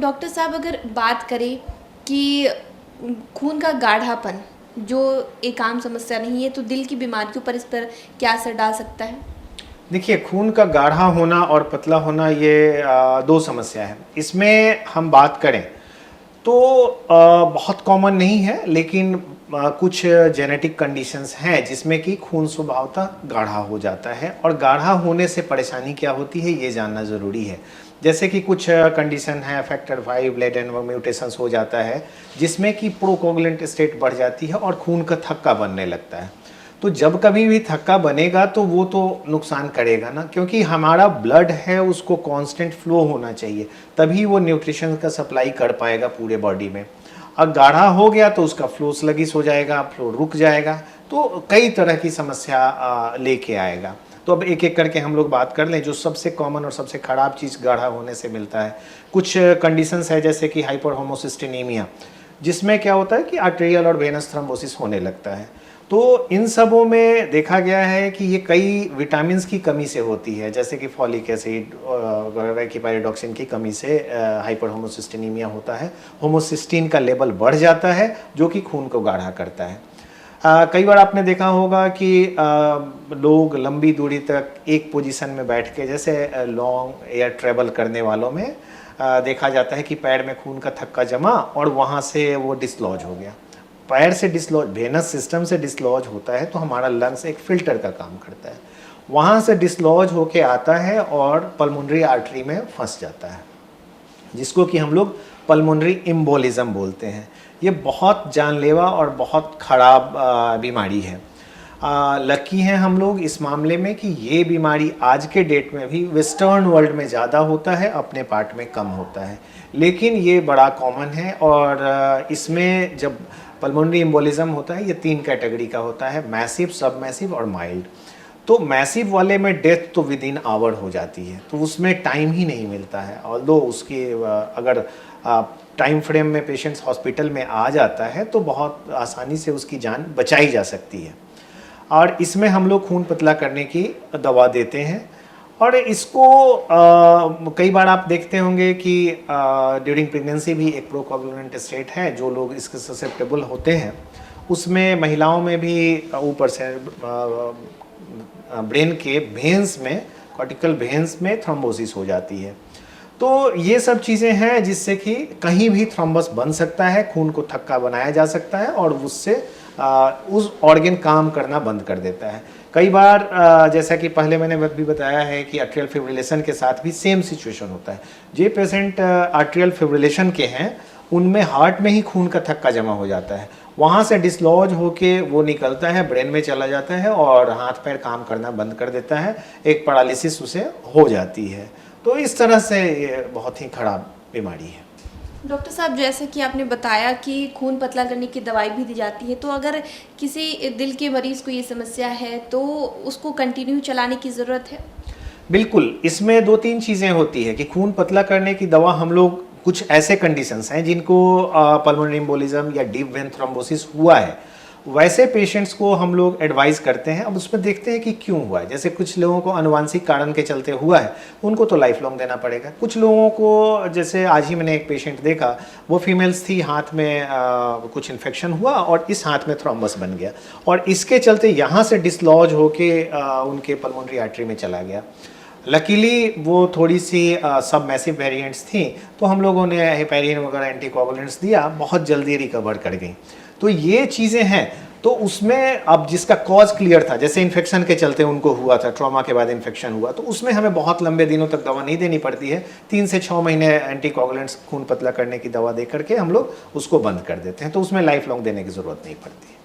Doctor साहब अगर बात करें कि खून का गाढ़ापन जो एक आम समस्या नहीं है, तो दिल की बीमारियों पर इस पर क्या असर डाल सकता है? देखिए, खून का गाढ़ा होना और पतला होना ये दो समस्या है। इसमें हम बात करें तो बहुत कॉमन नहीं है, लेकिन कुछ जेनेटिक कंडीशंस हैं जिसमें कि खून स्वभावतः गाढ़ा हो जाता है, और गाढ़ा होने से परेशानी क्या होती है ये जानना ज़रूरी है। जैसे कि कुछ कंडीशन है, फैक्टर 5 लेडेन म्यूटेशंस हो जाता है, जिसमें कि प्रोकोगुलेंट स्टेट बढ़ जाती है और खून का थक्का बनने लगता है। तो जब कभी भी थक्का बनेगा तो वो तो नुकसान करेगा ना, क्योंकि हमारा ब्लड है उसको कांस्टेंट फ्लो होना चाहिए, तभी वो न्यूट्रिशन का सप्लाई कर पाएगा पूरे बॉडी में। अब गाढ़ा हो गया तो उसका फ्लो स्लगिश हो जाएगा, फ्लो रुक जाएगा, तो कई तरह की समस्या लेके आएगा। तो अब एक एक करके हम लोग बात कर लें। जो सबसे कॉमन और सबसे ख़राब चीज़ गाढ़ा होने से मिलता है, कुछ कंडीशंस है जैसे कि हाइपर होमोसिस्टेनीमिया, जिसमें क्या होता है कि आर्टेरियल और वेनस थ्रोम्बोसिस होने लगता है। तो इन सबों में देखा गया है कि ये कई विटामिन्स की कमी से होती है, जैसे कि फॉलिक एसिड वगैरह की पायरिडॉक्सिन की कमी से हाइपर होमोसिस्टेनीमिया होता है। होमोसिस्टीन का लेवल बढ़ जाता है जो कि खून को गाढ़ा करता है। कई बार आपने देखा होगा कि लोग लंबी दूरी तक एक पोजीशन में बैठ के, जैसे लॉन्ग एयर ट्रेवल करने वालों में देखा जाता है कि पैर में खून का थक्का जमा और वहाँ से वो डिसलॉज हो गया। पैर से डिसलॉज, वेनस सिस्टम से डिसलॉज होता है तो हमारा लंग्स एक फिल्टर का काम करता है, वहाँ से डिसलॉज होके आता है और पल्मोनरी आर्टरी में फंस जाता है, जिसको कि हम लोग पल्मोनरी एम्बोलिज्म बोलते हैं। ये बहुत जानलेवा और बहुत ख़राब बीमारी है। लकी हैं हम लोग इस मामले में कि ये बीमारी आज के डेट में भी वेस्टर्न वर्ल्ड में ज़्यादा होता है, अपने पार्ट में कम होता है, लेकिन ये बड़ा कॉमन है। और इसमें जब पल्मोनरी एम्बोलिज्म होता है, ये 3 कैटेगरी का होता है, मैसिव, सबमैसिव और माइल्ड। तो मैसिव वाले में डेथ तो विद इन आवर हो जाती है, तो उसमें टाइम ही नहीं मिलता है। ऑल्दो उसकी अगर टाइम फ्रेम में पेशेंट्स हॉस्पिटल में आ जाता है तो बहुत आसानी से उसकी जान बचाई जा सकती है। और इसमें हम लोग खून पतला करने की दवा देते हैं, और इसको कई बार आप देखते होंगे कि ड्यूरिंग प्रेगनेंसी भी एक प्रोकोगुलेंट स्टेट है, जो लोग इसके ससेप्टेबल होते हैं उसमें महिलाओं में भी ऊपर से ब्रेन के वेन्स में, कॉर्टिकल वेन्स में थ्रोम्बोसिस हो जाती है। तो ये सब चीज़ें हैं जिससे कि कहीं भी थ्रोम्बस बन सकता है, खून को थक्का बनाया जा सकता है और उससे उस ऑर्गन काम करना बंद कर देता है। कई बार जैसा कि पहले मैंने भी बताया है कि आर्ट्रियल फिब्रिलेशन के साथ भी सेम सिचुएशन होता है। जो पेशेंट आर्ट्रियल फिब्रिलेशन के हैं उनमें हार्ट में ही खून का थक्का जमा हो जाता है, वहाँ से डिसलॉज होके वो निकलता है, ब्रेन में चला जाता है और हाथ पैर काम करना बंद कर देता है, एक पैरालिसिस उसे हो जाती है। तो इस तरह से ये बहुत ही खराब बीमारी है। डॉक्टर साहब, जैसे कि आपने बताया कि खून पतला करने की दवाई भी दी जाती है, तो अगर किसी दिल के मरीज़ को ये समस्या है तो उसको कंटिन्यू चलाने की ज़रूरत है? बिल्कुल, इसमें 2-3 चीज़ें होती है कि खून पतला करने की दवा हम लोग, कुछ ऐसे कंडीशंस हैं जिनको पल्मोनरी एम्बोलिज्म या डीप वेन थ्रोम्बोसिस हुआ है, वैसे पेशेंट्स को हम लोग एडवाइस करते हैं। अब उसमें देखते हैं कि क्यों हुआ है। जैसे कुछ लोगों को आनुवांशिक कारण के चलते हुआ है, उनको तो लाइफ लॉन्ग देना पड़ेगा। कुछ लोगों को, जैसे आज ही मैंने एक पेशेंट देखा, वो फीमेल्स थी, हाथ में कुछ इन्फेक्शन हुआ और इस हाथ में थ्रोम्बस बन गया और इसके चलते यहाँ से डिसलॉज होके उनके पल्मोनरी आर्टरी में चला गया। लकीली वो थोड़ी सी सब मैसिव वेरिएंट्स थी, तो हम लोगों ने हेपेरिन वगैरह एंटीकोगुलेंट्स दिया, बहुत जल्दी रिकवर कर गई। तो ये चीज़ें हैं। तो उसमें अब जिसका कॉज क्लियर था, जैसे इन्फेक्शन के चलते उनको हुआ था, ट्रॉमा के बाद इन्फेक्शन हुआ, तो उसमें हमें बहुत लंबे दिनों तक दवा नहीं देनी पड़ती है। 3 से 6 महीने एंटीकोगुलेंट्स, खून पतला करने की दवा दे करके हम लोग उसको बंद कर देते हैं, तो उसमें लाइफ लॉन्ग देने की ज़रूरत नहीं पड़ती है।